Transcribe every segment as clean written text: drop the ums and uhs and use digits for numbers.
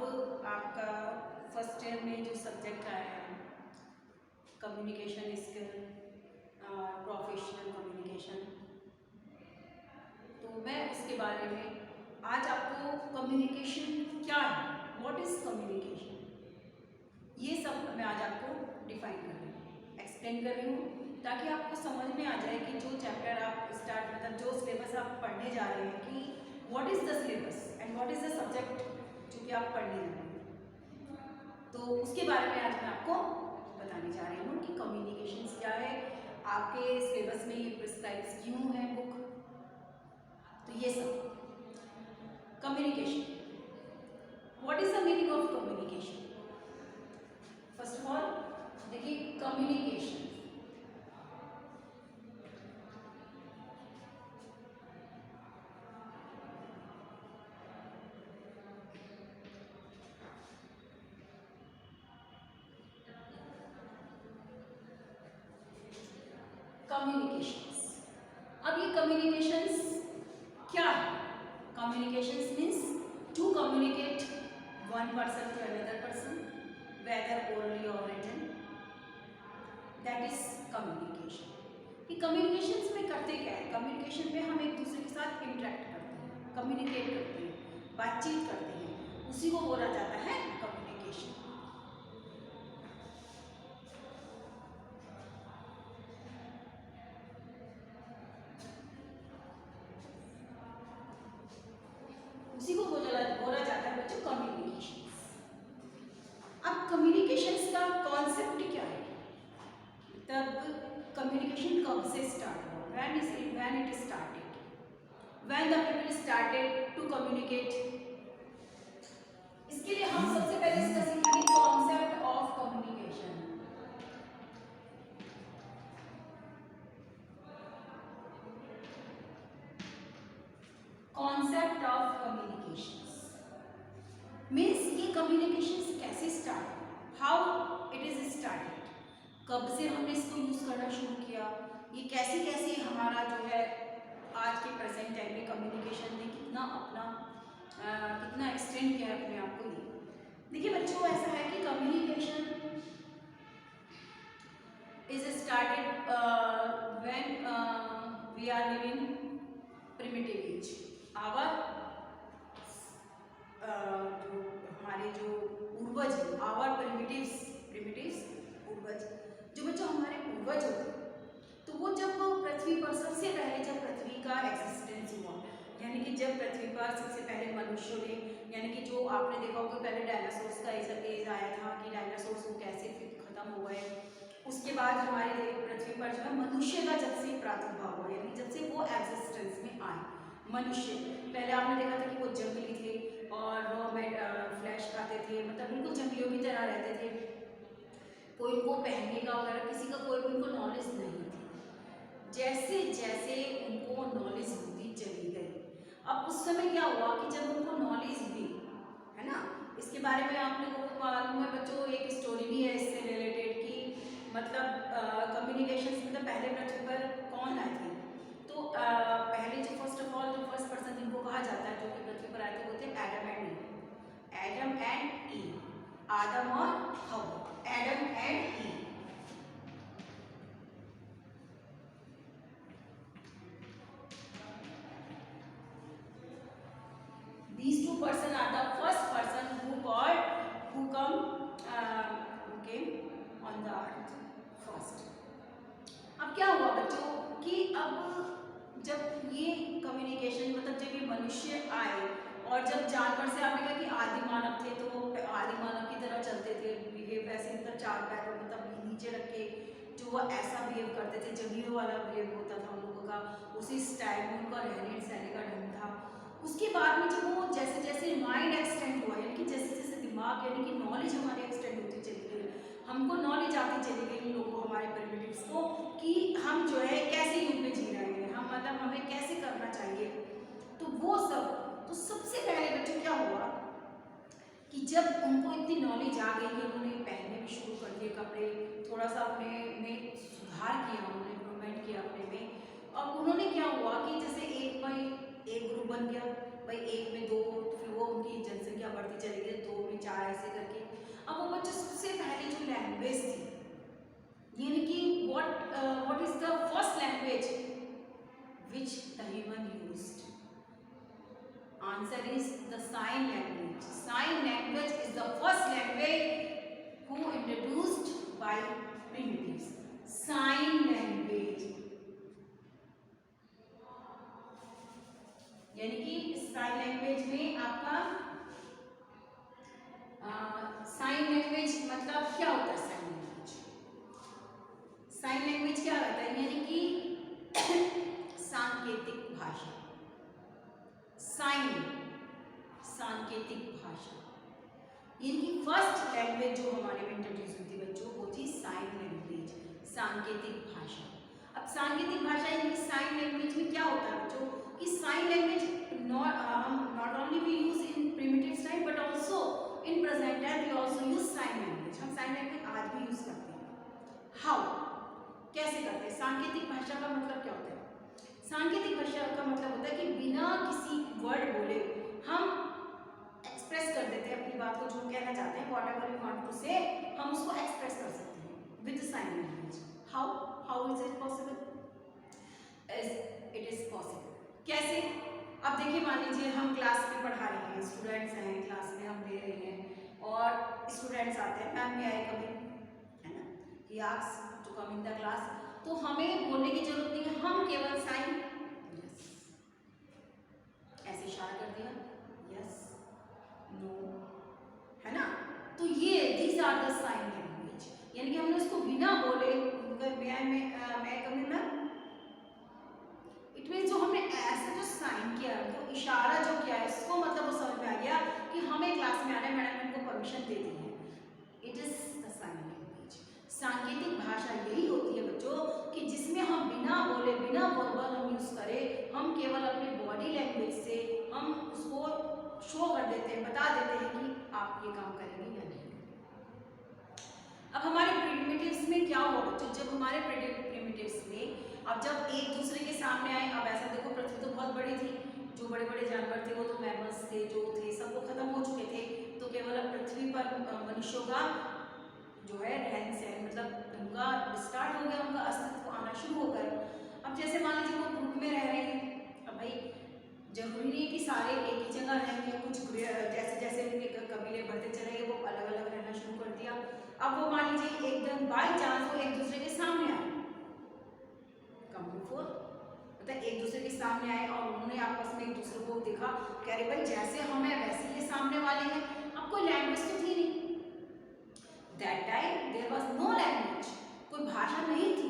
अब आपका first year में जो सब्जेक्ट आया है कम्युनिकेशन स्किल, प्रोफेशनल कम्युनिकेशन, तो मैं उसके बारे में आज आपको कम्युनिकेशन क्या है, व्हाट इज़ कम्युनिकेशन, ये सब मैं आज आपको डिफाइन कर रही हूँ, एक्सप्लेन कर रही हूँ, ताकि आपको समझ में आ जाए कि जो चैप्टर आप स्टार्ट मतलब जो सिलेबस आप पढ़ने जा रहे हैं कि what is the syllabus and what is the subject जो कि आप पढ़ने जा रहे हैं, तो उसके बारे में आज मैं आपको बताने जा रही हूँ कि कम्युनिकेशंस क्या है, आपके सिलेबस में ये प्रिस्क्राइब क्यों है बुक, तो ये सब communication, what is the meaning of communication. First of all देखिए कम्युनिकेशन, कम्युनिकेशंस, अब ये कम्युनिकेशंस क्या है, communications means to communicate one person to another person whether orally or written, that is communication. कि कम्युनिकेशंस में करते क्या है, कम्युनिकेशन में हम एक दूसरे के साथ इंटरेक्ट करते हैं, कम्युनिकेट करते हैं, बातचीत करते हैं, उसी को बोला जाता है कम्युनिकेशन। उसी को बोला जाता है बच्चों कम्युनिकेशंस। अब कम्युनिकेशंस का कॉन्सेप्ट क्या है, तब कम्युनिकेशन कब से स्टार्ट हुआ, when it started, when the people started to communicate, इसके लिए हम सबसे पहले इसका सीखेंगे concept of communication. Concept of communications means ये कम्युनिकेशंस कैसे start, how it is started, कब से हमने इसको यूज करना शुरू किया, ये कैसे कैसे हमारा जो है आज के प्रेजेंट टाइम में कम्युनिकेशन ने कितना अपना कितना एक्सटेंड किया है अपने आप को। ये देखिए बच्चों, ऐसा है कि communication is started when we are living primitive age, our जो हमारे जो पूर्वज हैं, आवर प्रिमिटिव्स पूर्वज, जो बच्चों हमारे पूर्वज होते, तो वो जब पृथ्वी पर सबसे पहले जब पृथ्वी का एग्जिस्टेंस हुआ, यानी कि जब पृथ्वी पर सबसे पहले मनुष्यों ने, यानी कि जो आपने देखा होगा पहले डायनासोर्स का एज आया था कि डायनासोर्स वो कैसे फिर खत्म हो गए, उसके बाद हमारे पृथ्वी पर जो है मनुष्य का जब से प्रादुर्भाव हुआ, यानी जब से वो एग्जिस्टेंस में आए मनुष्य, पहले आपने देखा था कि वो जंगली थे और रॉ फ्लैश खाते थे, मतलब बिल्कुल जंगलियों की तरह रहते थे, कोई उनको पहनने का वगैरह किसी का कोई भी उनको नॉलेज नहीं थी। जैसे जैसे उनको नॉलेज होती चली गई, अब उस समय क्या हुआ कि जब उनको नॉलेज हुई है ना, इसके बारे में आप लोगों को मालूम है बच्चों, एक स्टोरी भी है इससे रिलेटेड कि मतलब कम्युनिकेशन मतलब पहले पृथ्वी पर कौन आए थे, तो पहले जो फर्स्ट ऑफ ऑल जो फर्स्ट पर्सन जिनको कहा जाता है जो कि पृथ्वी पर आए थे वो थे एडम एंड ईव, आदम और हवा, Adam and ewe. These two person are the first person who came on the earth first। अब क्या हुआ बच्चों कि अब जब ये कम्युनिकेशन मतलब जब ये मनुष्य आए और जब जानवर से आपने कहा कि आदि मानव थे, तो वो आदि मानव की तरह चलते थे, बिहेव वैसे मतलब चार पैर मतलब नीचे रख के जो वो ऐसा बिहेव करते थे, जंगलियों वाला बिहेव होता था उन लोगों का, उसी स्टाइल में उनका रहने सहने का ढंग था। उसके बाद में जब वो जैसे जैसे माइंड एक्सटेंड हुआ, यानी कि जैसे जैसे दिमाग यानी कि नॉलेज हमारी एक्सटेंड होती चली गई, हमको नॉलेज आती चली गई इन लोगों हमारे प्रिमिटिव्स को कि हम जो है कैसे युग में जी रहे हैं, हम मतलब हमें कैसे करना चाहिए, तो वो सब, तो सबसे पहले बच्चों क्या हुआ कि जब उनको इतनी नॉलेज आ गई कि उन्होंने पहनने भी शुरू कर दिए कपड़े, थोड़ा सा अपने में सुधार किया, उन्होंने इम्प्रूवमेंट किया अपने में, और उन्होंने क्या हुआ कि जैसे एक ग्रुप बन गया भाई एक में दो, फिर वो उनकी जनसंख्या बढ़ती चली गई, दो में चार, ऐसे करके। अब वो बच्चे सबसे पहले जो लैंग्वेज थी, यानी कि what is the first language which the human used? Answer is the sign language. Sign language is the first language who introduced by primitives. Sign language, यानी कि साइन लैंग्वेज में आपका साइन लैंग्वेज मतलब क्या होता है? साइन लैंग्वेज, साइन लैंग्वेज क्या होता है? यानी कि सांकेतिक भाषा। साइन, सांकेतिक भाषा, यानी कि फर्स्ट लैंग्वेज जो हमारे में इंट्रोड्यूस हुई थी बच्चों, वो थी साइन लैंग्वेज, सांकेतिक भाषा। अब सांकेतिक भाषा यानी कि साइन लैंग्वेज में क्या होता है बच्चों कि sign language not only we use in primitive time but also in present time we also use sign language. हम साइन लैंग्वेज आज भी यूज करते हैं। हाउ, कैसे करते हैं? सांकेतिक भाषा का मतलब क्या होता है? सांकेतिक भाषा का मतलब होता है कि बिना किसी वर्ड बोले हम एक्सप्रेस कर देते हैं अपनी बात को, जो कहना चाहते हैं, व्हाटएवर वी वांट टू से, हम उसको एक्सप्रेस कर सकते हैं with sign language. How is it possible? It is possible. कैसे? अब देखिए, मान लीजिए हम क्लास में पढ़ा रहे हैं, स्टूडेंट्स हैं, क्लास में हम दे रहे हैं और स्टूडेंट्स आते हैं, मैम भी आए कभी, है ना, he asks to come in the class, तो हमें बोलने की जरूरत नहीं है, हम केवल साइन यस, ऐसे इशारा कर दिया, यस, नो, है ना। तो ये these are the sign language, यानी कि हमने उसको बिना बोले मैं कमी ना, इट मीन जो हमने ऐसे जो साइन किया, जो इशारा जो किया है, इसको मतलब वो समझ में आ गया कि हमें क्लास में आना है, मैडम ने हमको परमिशन दे दी है। It is the sign language. सांकेतिक भाषा यही होती है बच्चों कि जिसमें हम बिना बोले, बिना वर्बल हम यूज करें, हम केवल अपनी बॉडी लैंग्वेज से हम उसको शो कर देते हैं, बता देते हैं कि आप ये काम करेंगे या नहीं। अब हमारे प्रिमिटिव्स में क्या हुआ बच्चों? जब हमारे प्रिमिटिव्स में अब जब एक दूसरे के सामने आए, अब ऐसा देखो पृथ्वी तो बहुत बड़ी थी, जो बड़े बड़े जानवर थे वो तो मैमल्स थे, जो थे सब वो खत्म हो चुके थे, तो केवल अब पृथ्वी पर मनुष्यों का जो है रहन सहन, मतलब उनका स्टार्ट हो गया, उनका अस्तित्व आना शुरू हो गया। अब जैसे मान लीजिए वो ग्रुप में रह रहे हैं, अब भाई जरूरी नहीं है कि सारे एक ही जगह रहेंगे, कुछ जैसे जैसे उनके कबीले बढ़ते चले गए, वो अलग अलग रहना शुरू कर दिया। अब वो मान लीजिए एकदम बाई चांस वो एक दूसरे के सामने आए, मतलब एक दूसरे के सामने आए और उन्होंने आपस में एक दूसरे को देखा, कह रहे भाई जैसे हम हैं वैसे ये सामने वाले हैं। अब कोई लैंग्वेज तो थी नहीं, that time there was no language, कोई भाषा नहीं थी,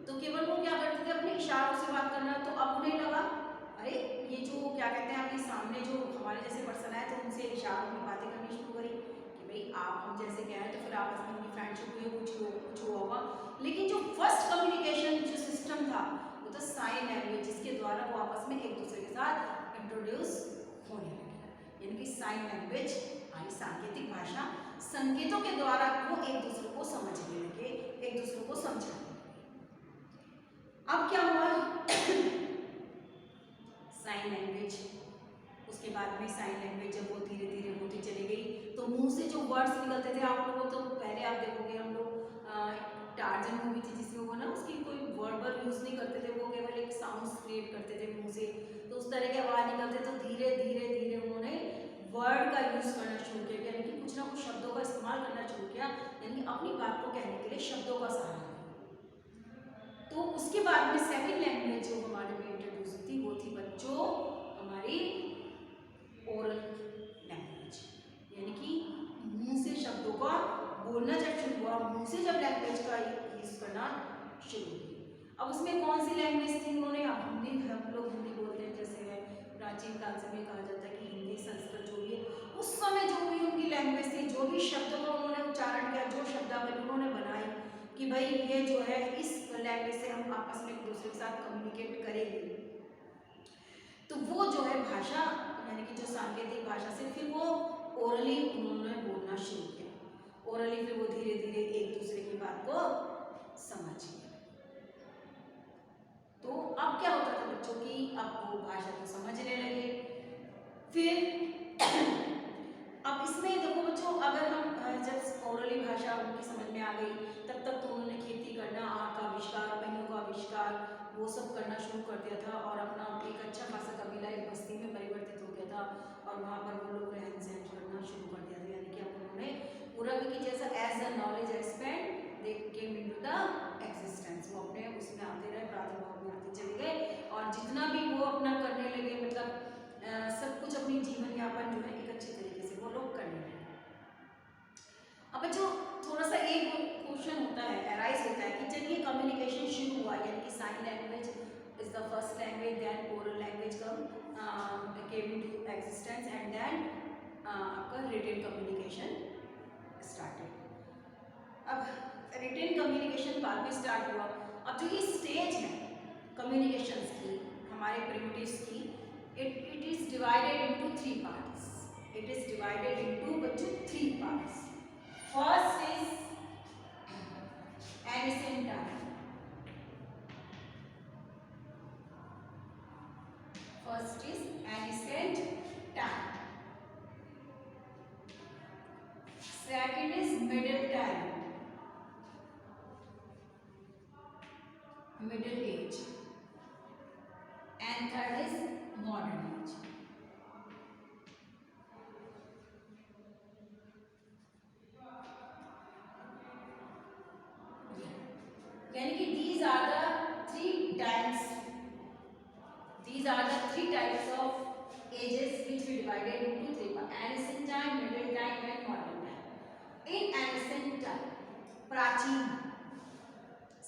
तो केवल वो क्या करते थे अपने इशारों से बात करना। तो अब उन्हें लगा अरे ये जो क्या कहते हैं अपने सामने जो हमारे जैसे पर्सन आए, तो उनसे इशारों में बातें करनी शुरू करी कि भाई आप हम जैसे कह रहे हैं, तो फिर आपस में उनकी फ्रेंडशिप हुई, कुछ हुआ होगा। लेकिन जो फर्स्ट कम्युनिकेशन जो सिस्टम था वो तो साइन लैंग्वेज, जिसके द्वारा वो आपस में एक दूसरे के साथ इंट्रोड्यूस होने लगे, यानी कि साइन लैंग्वेज आई, सांकेतिक भाषा, संकेतों के द्वारा वो एक दूसरे को समझने लगे, एक दूसरे को समझाने लगे। अब क्या हुआ साइन लैंग्वेज, उसके बाद में साइन लैंग्वेज जब वो धीरे धीरे होती चली गई, तो मुंह से जो वर्ड्स निकलते थे, आप लोगों तो पहले आप देखोगे हम लोग टार्जन मूवी थी जिसमें वो ना उसकी कोई वर्बल यूज नहीं करते थे, वो केवल एक साउंड्स क्रिएट करते थे मुंह से, तो उस तरह के आवाज निकलते, तो धीरे धीरे धीरे उन्होंने वर्ड का यूज करना शुरू किया, यानी कि कुछ ना कुछ शब्दों का इस्तेमाल करना शुरू किया, यानी अपनी बात को कहने के लिए शब्दों का सहारा लिया। तो उसके बाद में सेकंड लैंग्वेज जो हमारे में इंट्रोड्यूस थी वो थी बच्चों हमारी ओरल लैंग्वेज, यानी कि मुंह से शब्दों का बोलना जब शुरू हुआ, मुंह से जब लैंग्वेज का यूज करना शुरू हुआ। अब उसमें कौन सी लैंग्वेज थी? उन्होंने हिंदी, हम लोग हिंदी बोलते हैं, जैसे प्राचीन काल से भी कहा जाता है कि हिंदी संस्कृत जो भी है, उस समय जो भी उनकी लैंग्वेज थी, जो भी शब्दों का उन्होंने उच्चारण किया, जो शब्दावली उन्होंने बनाई कि भाई ये जो है इस लैंग्वेज से हम आपस में एक दूसरे के साथ कम्युनिकेट करेंगे, तो वो जो है भाषा, यानी कि जो सांकेतिक भाषा से फिर वो ओरली उन्होंने बोलना शुरू किया, ओरली फिर वो धीरे धीरे एक दूसरे की बात को समझ गए। तो अब क्या होता था बच्चों की, अब वो भाषा को समझने लगे, गई, तब तक तो उन्होंने खेती करना, आग का आविष्कार, पहियों का आविष्कार, वो सब करना शुरू कर दिया था और अपना एक अच्छा खासा कबीला एक बस्ती में परिवर्तित हो गया था और वहाँ पर वो लोग रहन सहन करना शुरू कर दिया था। यानी कि अब उन्होंने पूरा की जैसा as the knowledge expand they came into the existence, वो अपने उसमें आते रहे, प्रादुर्भाव में आते चले गए और जितना भी वो अपना करने लगे, मतलब सब कुछ अपनी जीवन यापन जो है एक अच्छे तरीके से वो लोग करने लगे। अब जो थोड़ा सा एक क्वेश्चन होता है, अराइज होता है कि चलिए कम्युनिकेशन शुरू हुआ, यानी कि sign language is the first language, then oral language came into existence and then आपका रिटन कम्युनिकेशन स्टार्टेड। अब रिटन कम्युनिकेशन बाद में स्टार्ट हुआ। अब जो ये स्टेज है कम्युनिकेशंस की, हमारे प्रिमिटिव्स की, it is divided into three parts. It is divided into बच्चों three parts. First is ancient time. First is ancient time. Second is middle time, middle age, and third is modern age. यानी कि these are the three times, these are the three types of ages which we divided into three parts: ancient time, middle time, and modern time. In ancient time, प्राचीन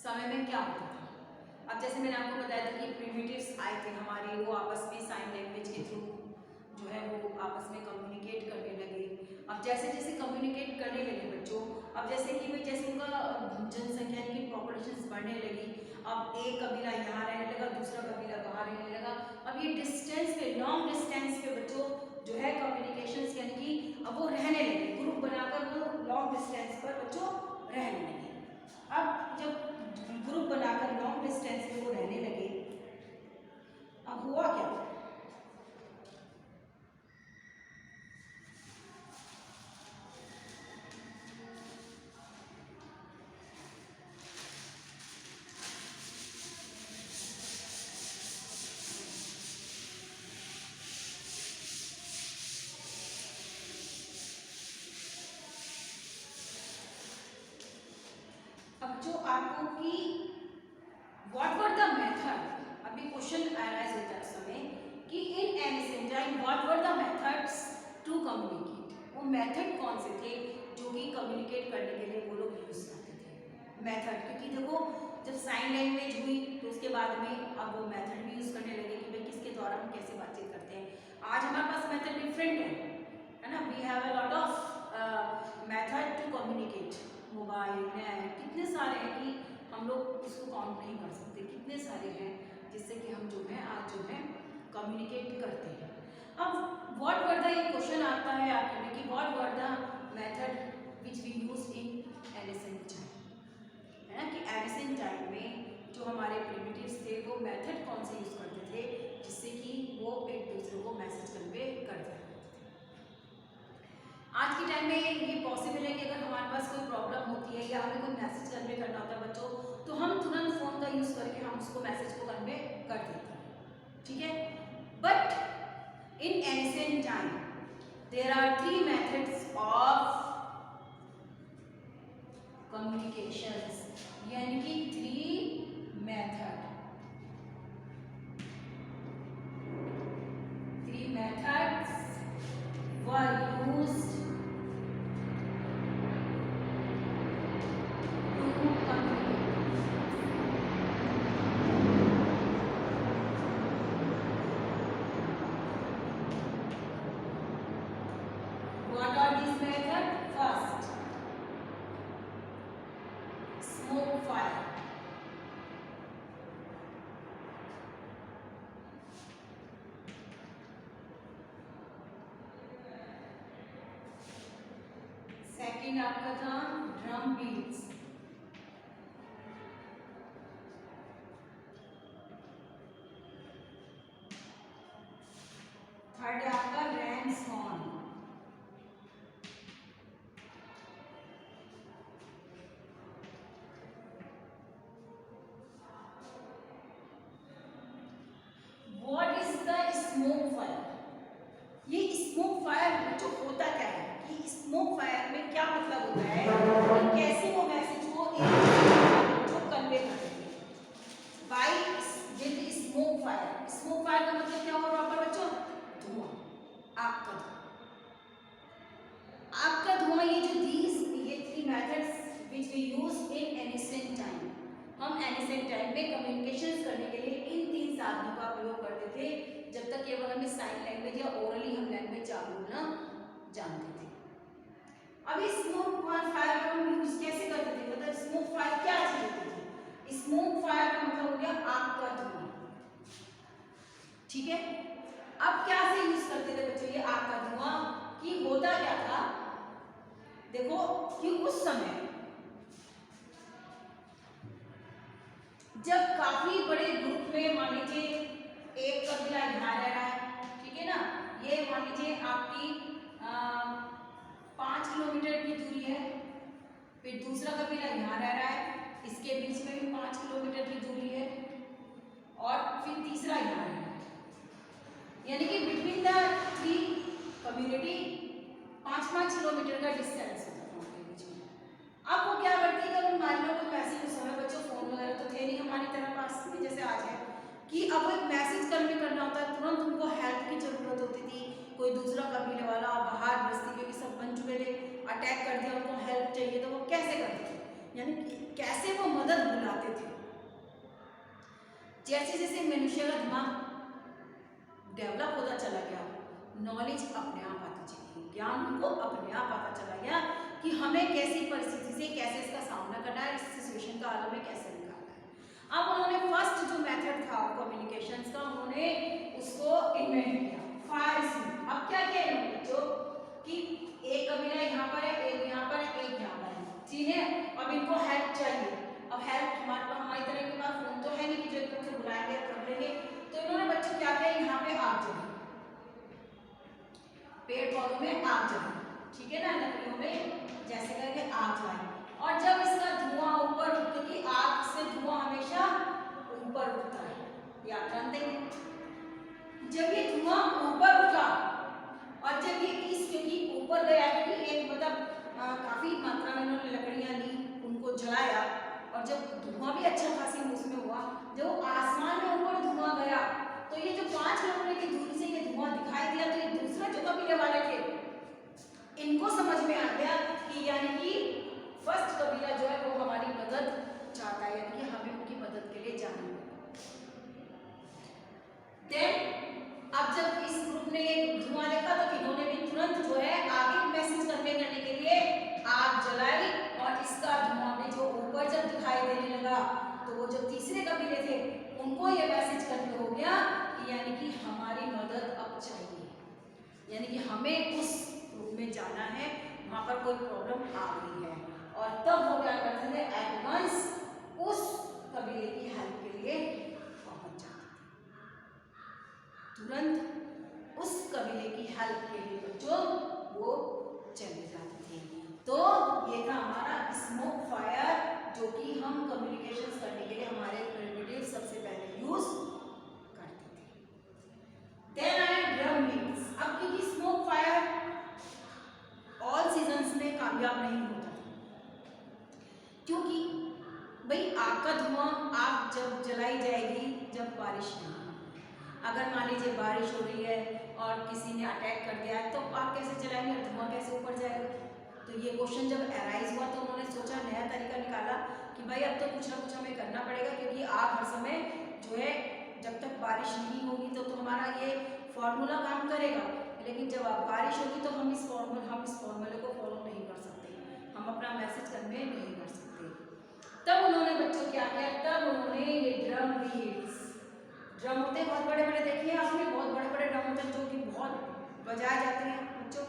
समय में क्या होता था? अब जैसे मैंने आपको बताया था कि प्रिमिटिव्स आए थे हमारे, वो आपस में साइन लैंग्वेज के थ्रू जो है वो आपस में कम्युनिकेट करने लगे। अब जैसे जैसे कम्युनिकेट करने लगे बच्चों, अब जैसे कि भाई जैसे उनका जनसंख्या की पॉपुलेशन बढ़ने लगी, अब एक कबीला यहाँ रहने लगा, दूसरा कबीला वहाँ रहने लगा। अब ये डिस्टेंस पे, लॉन्ग डिस्टेंस पे बच्चों जो है कम्युनिकेशंस यानी कि अब वो रहने लगे, ग्रुप बनाकर वो लॉन्ग डिस्टेंस पर बच्चों रहने लगे। अब जब ग्रुप बनाकर लॉन्ग डिस्टेंस पे वो रहने लगे, अब हुआ क्या? अब जो आपको कि व्हाट वर द मेथड, अभी क्वेश्चन अराइज होता है समय कि in ancient time what were the methods to communicate, वो मेथड कौन से थे जो कि कम्युनिकेट करने के लिए वो लोग यूज करते थे मेथड। क्योंकि देखो जब साइन लैंग्वेज हुई तो उसके बाद में अब वो मेथड भी यूज करने लगे कि भाई किसके द्वारा हम कैसे बातचीत करते हैं। आज हमारे पास मेथड डिफरेंट है ना, we have a lot of method to communicate, mobile net कितने सारे हैं कि हम लोग इसको काउंट नहीं कर सकते, कितने सारे हैं जिससे कि हम जो है आज जो है कम्युनिकेट करते हैं। अब व्हाट वर द, ये क्वेश्चन आता है आपके में कि what were the method which we use in ancient time, है ना, कि एंशिएंट टाइम में जो हमारे प्रिमिटिव्स थे वो मेथड कौन से यूज करते थे जिससे कि वो एक दूसरे को मैसेज कन्वे करते थे। आज के टाइम में ये पॉसिबल है कि अगर हमारे पास कोई प्रॉब्लम होती है या हमें कोई मैसेज कन्वे करना होता है बच्चों, तो हम तुरंत फोन का यूज करके हम उसको मैसेज को कन्वे कर देते हैं, ठीक है। But in ancient time there are three methods of communications, यानी कि three methods were used to communicate. What are these methods? First, smoke fire. Second आपका था ड्रम बीट्स। थर्ड आपका रैन सॉन्ग। साधनों का प्रयोग करते थे जब तक केवल हमें साइन लैंग्वेज या ओरली हम लैंग्वेज बोलना जानते थे। अब इस स्मोक फायर को हम यूज कैसे करते थे, मतलब स्मोक फायर क्या चीज होती है। स्मोक फायर का मतलब हो गया आग का धुआं, ठीक है। अब क्या से यूज करते थे बच्चों ये आग का धुआं, कि होता क्या था, देखो कि उस समय जब काफी बड़े ग्रुप में, मान लीजिए एक कबीला यहाँ रह रहा है, ठीक है ना, ये मान लीजिए आपकी 5 किलोमीटर की दूरी है, फिर दूसरा कबीला यहाँ रह रहा है, इसके बीच में भी 5 किलोमीटर की दूरी है, और फिर तीसरा यहाँ रह रहा है, यानी कि बिटवीन द 3 कम्युनिटी 5-5 किलोमीटर का डिस्टेंस होता था उनके बीच में। अब वो क्या करती है, अगर मान लो कोई मैसेज, उस समय बच्चों फोन वगैरह तो थे नहीं हमारी तरह पास में जैसे आज है, कि अब एक मैसेज कन्वे करना होता है, तुरंत उनको हेल्प की जरूरत होती थी, कोई दूसरा कबीले वाला बाहर बस्ती, क्योंकि सब बन चुके थे, अटैक कर दिया, उनको हेल्प चाहिए, तो वो कैसे करते थे, यानी कैसे वो मदद बुलाते थे। जैसे जैसे मनुष्य का दिमाग डेवलप होता चला गया, नॉलेज अपने आप आती चली, ज्ञान उनको अपने आप आता चला गया कि हमें कैसी परिस्थिति से कैसे इसका सामना करना है, इस सिचुएशन का हल हमें कैसे निकालना है। अब उन्होंने फर्स्ट जो मेथड था कम्युनिकेशन का, उन्होंने उसको इन्वेंट किया, फायर स्मोक। अब क्या किया इन्होंने, जो कि एक कबीला यहाँ पर है, एक यहाँ पर है, एक यहाँ पर है, ठीक है, अब इनको हेल्प चाहिए। अब हेल्प हमारी तरह के पास फोन तो है नहीं कि जो एकदम से बुलाएंगे कर लेंगे, तो इन्होंने बच्चों क्या किया, यहाँ पे आग जलाई, पेड़ पौधों में आग जलाई, ठीक है ना, लकड़ियों में जैसे करके आग जलाई, और जब इसका धुआं ऊपर उठता, क्योंकि आग से धुआं हमेशा ऊपर उठता है, याद जानते हैं, जब ये धुआं ऊपर उठा और जब ये क्योंकि ऊपर गया, क्योंकि एक मतलब काफी मात्रा में इन्होंने लकड़ियां ली, उनको जलाया, और जब धुआं भी अच्छा खासी उसमें हुआ, जब आसमान में ऊपर धुआं गया, तो ये जो 5 किलोमीटर की दूरी से ये धुआं दिखाई दिया, तो ये दूसरा जो कबीले वाले थे, इनको समझ में आ गया कि यानी कि फर्स्ट कबीला जो है वो हमारी मदद चाहता है, यानी कि हमें उनकी मदद के लिए जाना है। अब जब इस ग्रुप ने धुआं देखा, तो इन्होंने भी तुरंत जो है आगे मैसेज कन्वे करने के लिए आग जलाई, और इसका धुआं में जो ऊपर जब दिखाई देने लगा, तो वो जो तीसरे कबीले थे उनको ये मैसेज कन्वे हो गया कि यानी कि हमारी मदद अब चाहिए, यानी कि हमें उस ग्रुप में जाना है, वहां पर कोई प्रॉब्लम आ गई है, और तब वो क्या करते थे, एडवांस उस कबीले की हेल्प के लिए पहुंच जाते थे, तुरंत उस कबीले की हेल्प के लिए बच्चों वो चले जाते थे। तो ये था हमारा स्मोक फायर, जो कि हम कम्युनिकेशन करने के लिए हमारे प्रिमिटिव सबसे पहले यूज करते थे। देन आए ड्रम बीट्स। अब क्योंकि स्मोक फायर ऑल सीजन्स में कामयाब नहीं होता, क्योंकि भाई आग का धुआं आग जब जलाई जाएगी जब बारिश नहीं, अगर मान लीजिए बारिश हो रही है और किसी ने अटैक कर दिया है, तो आग कैसे जलाएंगे और धुआं कैसे ऊपर जाएगा। तो ये क्वेश्चन जब अराइज हुआ, तो उन्होंने सोचा, नया तरीका निकाला कि भाई अब तो कुछ ना कुछ हमें करना पड़ेगा, क्योंकि आग हर समय जो है जब तक बारिश नहीं होगी तो हमारा ये फॉर्मूला काम करेगा, लेकिन जब बारिश होगी तो हम इस फॉर्मूले को फॉलो नहीं कर सकते, हम अपना मैसेज कन्वे नहीं कर सकते। तब उन्होंने बच्चों क्या किया, तब उन्होंने ये ड्रम बीट्स, ड्रम होते हैं बहुत बड़े बड़े, देखिए आपने बहुत बड़े बड़े ड्रम होते हैं जो कि बहुत बजाए जाते हैं बच्चों,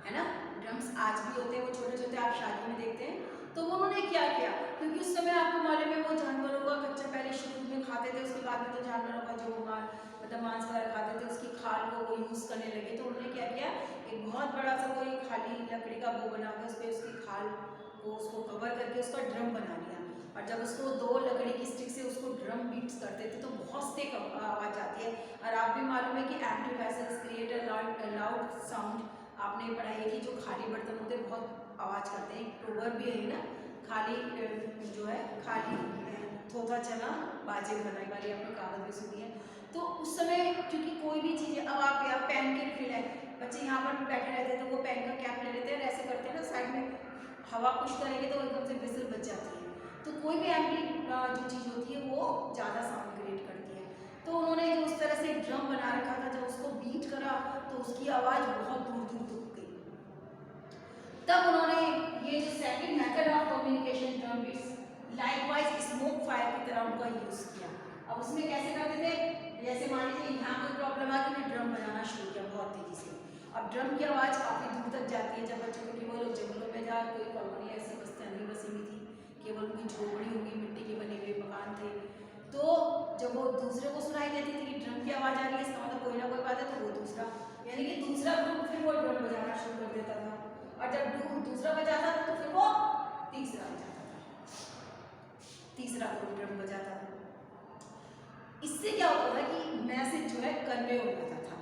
है ना, ड्रम्स आज भी होते हैं, वो छोटे छोटे आप शादी में देखते हैं। तो उन्होंने क्या किया, क्योंकि उस समय आपको मालूम है वो जानवरों का कच्चा पहले शुरू में खाते थे, उसके बाद में तो जानवरों का जो मतलब मांस वगैरह खाते थे, उसकी खाल को वो यूज़ करने लगे। तो उन्होंने क्या किया, एक बहुत बड़ा सा कोई खाली लकड़ी का वो बना के उस पर उसकी खाल को उसको कवर करके उसका ड्रम बना लिया, और जब उसको 2 लकड़ी की स्टिक से उसको ड्रम बीट्स करते थे तो बहुत तेज आवाज़ आती है। और आप भी मालूम है कि amplifiers create a loud sound, आपने पढ़ाई है कि जो खाली बर्तन होते हैं बहुत आवाज़ करते हैं, प्रोवर्ब भी है ना, खाली जो है खाली थोथा चला बाजे भनाई वाली, आपने कहावत भी सुनी है। तो उस समय क्योंकि कोई भी चीज़, अब आप यहाँ पेन की रिफिल है, बच्चे यहाँ पर बैठे रहते हैं तो वो पेन का कैप ले लेते हैं, ऐसे करते हैं ना, साइड में हवा पुश करेंगे तो एकदम से विसिल बच जाती है। तो कोई भी एम्प्ली जो चीज़ होती है वो ज़्यादा साउंड क्रिएट करती है। ड्रम बना रखा था, जब उसको बीट करा तो उसकी आवाज़ बहुत दूर दूर तक गई। तब उन्होंने ये जो second method of communication drum beats, likewise smoke fire की तरह उनका यूज़ किया। अब उसमें कैसे करते थे, जैसे मान लीजिए यहाँ कोई प्रॉब्लम आ गई, ड्रम बजाना शुरू किया बहुत तेज़ी से। अब ड्रम की आवाज़ काफ़ी दूर तक जाती है, जब बच्चों को केवल जंगलों में जा कोई कॉलोनी ऐसी बस्तियाँ नहीं बसी हुई थी, केवल उनकी झोपड़ी होगी, मिट्टी के बने हुए मकान थे, तो जब वो दूसरे को सुनाई देती थी कि ड्रम की आवाज़ आ रही है, इसका मतलब कोई ना कोई बात है, तो वो दूसरा यानी कि दूसरा ग्रुप फिर वो ड्रम बजाना शुरू कर देता था, और जब दूसरा बजाता था तो फिर वो तीसरा बजाता था, तीसरा ग्रुप ड्रम बजाता था। इससे क्या होता था कि मैसेज जो है कन्वे हो जाता था,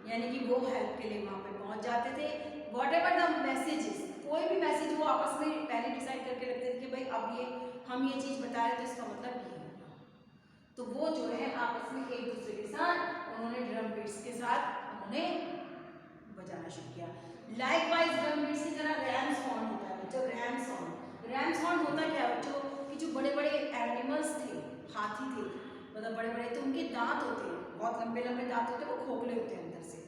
यानी कि वो हेल्प के लिए वहाँ पे पहुँच जाते थे। वॉट एवर द मैसेजेस, कोई भी मैसेज वो आपस में पहले डिसाइड करके रखते थे कि भाई अब ये हम ये चीज़ बता रहे तो इसका मतलब ये होगा, तो वो जो है आपस में एक दूसरे के साथ उन्होंने ड्रम बीट्स के साथ उन्होंने बजाना शुरू किया। लाइकवाइज ड्रम बीट्स की तरह रैम्स हॉर्न होता है, जो रैम्स हॉर्न होता क्या है, जो बड़े बड़े एनिमल्स थे, हाथी थे, मतलब बड़े बड़े, तो उनके दांत होते हैं, बहुत लंबे लंबे दांत होते हैं, वो खोखले होते हैं अंदर से,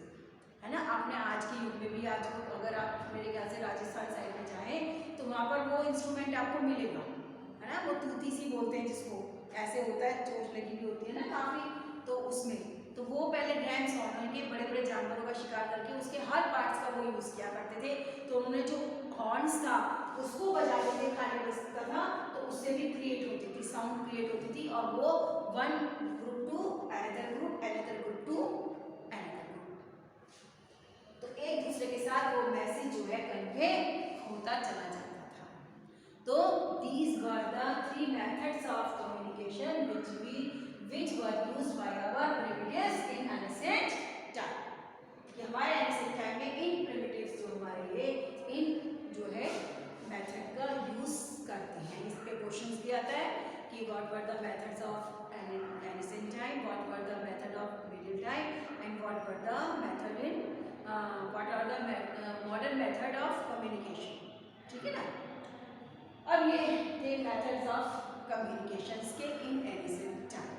है ना। आपने आज के युग में भी, आज अगर आप मेरे ख्याल से राजस्थान साइड में जाएं तो वहाँ पर वो इंस्ट्रूमेंट आपको मिलेगा, है ना, वो तूती सी बोलते हैं जिसको, ऐसे होता है, चोट लगी हुई होती है ना काफ़ी, तो उसमें तो वो पहले रैम्स हॉर्न के बड़े बड़े जानवरों का शिकार करके उसके हर पार्ट्स का वो यूज़ किया करते थे, तो उन्होंने जो हॉर्न्स था उसको बजाते थे, खाली बजता था, तो उससे भी क्रिएट होती थी, साउंड क्रिएट होती थी, और वो one group to another group to another group, तो एक दूसरे के साथ वो मैसेज जो है कन्वे होता चला जाता था। तो these were the three methods of communication which were used by our primitives in ancient time, कि हमारे ancient time में इन primitives जो हमारे ये इन जो है मेथड का यूज करते हैं। इस पे क्वेश्चंस भी आता है कि what were the methods of ancient time, what were the method of middle time, and what were the method in what are the modern method of communication, ठीक है ना। अब ये थे methods of communications के in ancient time.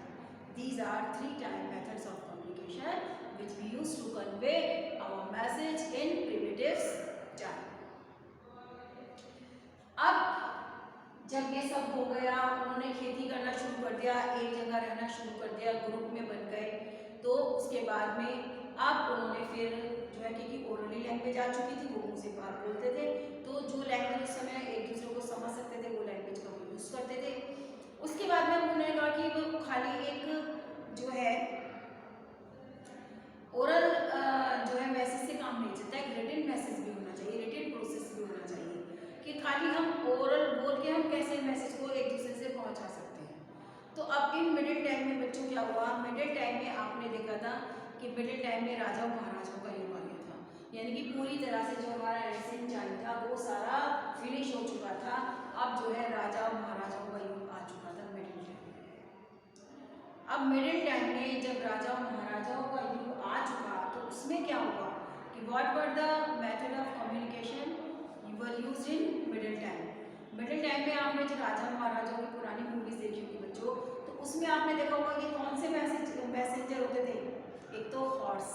These are three time methods of communication which we use to convey our message in primitives time. अब जब ये सब हो गया, उन्होंने खेती करना शुरू कर दिया, एक जगह रहना शुरू कर दिया, ग्रुप में बन गए, तो उसके बाद में अब उन्होंने फिर जो है क्योंकि ओरली लैंग्वेज आ चुकी थी, वो मुँह से बात बोलते थे, तो जो लैंग्वेज उस समय एक दूसरे को समझ सकते थे वो लैंग्वेज का वो यूज़ करते थे। उसके बाद में उन्होंने कहा कि वो खाली एक जो है ओरल जो है मैसेज से काम नहीं चलता, एक रिटन मैसेज भी होना चाहिए, रिटन प्रोसेस भी होना चाहिए, कि खाली हम ओरल बोल के हम कैसे मैसेज को एक दूसरे से पहुंचा सकते हैं। तो अब इन मिडिल टाइम में बच्चों क्या हुआ, मिडिल टाइम में आपने देखा था कि मिडिल टाइम में राजाओं महाराजाओं का युग आ गया था, यानी कि पूरी तरह से जो हमारा एंशिएंट टाइम था वो सारा फिनिश हो चुका था। अब जो है राजाओं महाराजाओं का युग आ चुका था मिडिल टाइम। अब मिडिल टाइम में जब राजाओं महाराजाओं का युग आ चुका तो उसमें क्या हुआ कि what were the method of communication were used in middle time. Middle time में आपने जो राजा महाराजाओं की पुरानी मूवीज देखी होगी बच्चों, तो उसमें आपने देखा होगा कि कौन से मैसेंजर होते थे। एक तो हॉर्स,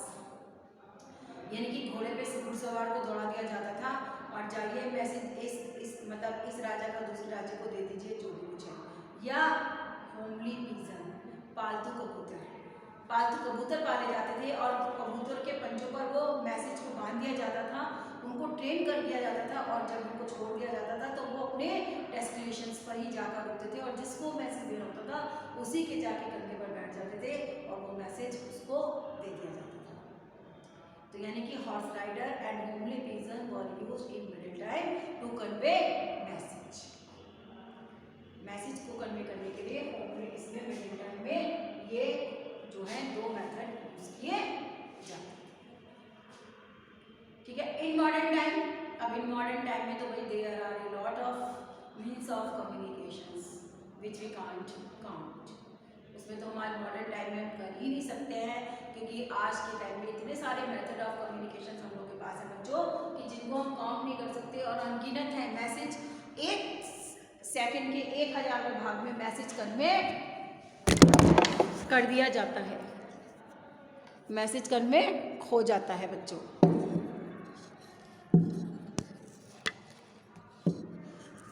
यानी कि घोड़े पे घुड़सवार को दौड़ा दिया जाता था और जाइए मैसेज इस मतलब इस राजा का दूसरे राजा को दे दीजिए जो भी कुछ है। या होमली पिजन, पालतू कबूतर, पालतू कबूतर पाले जाते थे और कबूतर के पंजों पर वो मैसेज को बांध दिया जाता था, उनको ट्रेन कर दिया जाता था और जब उनको छोड़ दिया जाता था तो वो अपने डेस्टिनेशंस पर ही जाकर रुकते थे और जिसको मैसेज देना होता था उसी के जाके कंधे पर बैठ जाते थे और वो मैसेज उसको दे दिया जाता था। तो यानी कि horse rider and homely pigeon were used in middle time to convey message. Message को कन्वे करने के लिए होमली इसमें मिडिल टाइम में ये जो है दो मेथड यूज किए जाते हैं, ठीक है। इन मॉडर्न टाइम, अब इन मॉडर्न टाइम में तो भाई there are a lot of means of communications which we can't count. उसमें तो हमारे मॉडर्न टाइम में हम कर ही नहीं सकते हैं क्योंकि आज के टाइम में इतने सारे मेथड ऑफ कम्युनिकेशन हम लोग के पास है बच्चों कि जिनको हम काउंट नहीं कर सकते और अनगिनत है। मैसेज एक सेकंड के 1000वें भाग में मैसेज कन्वे कर दिया जाता है। मैसेज कन्वे हो जाता है बच्चों।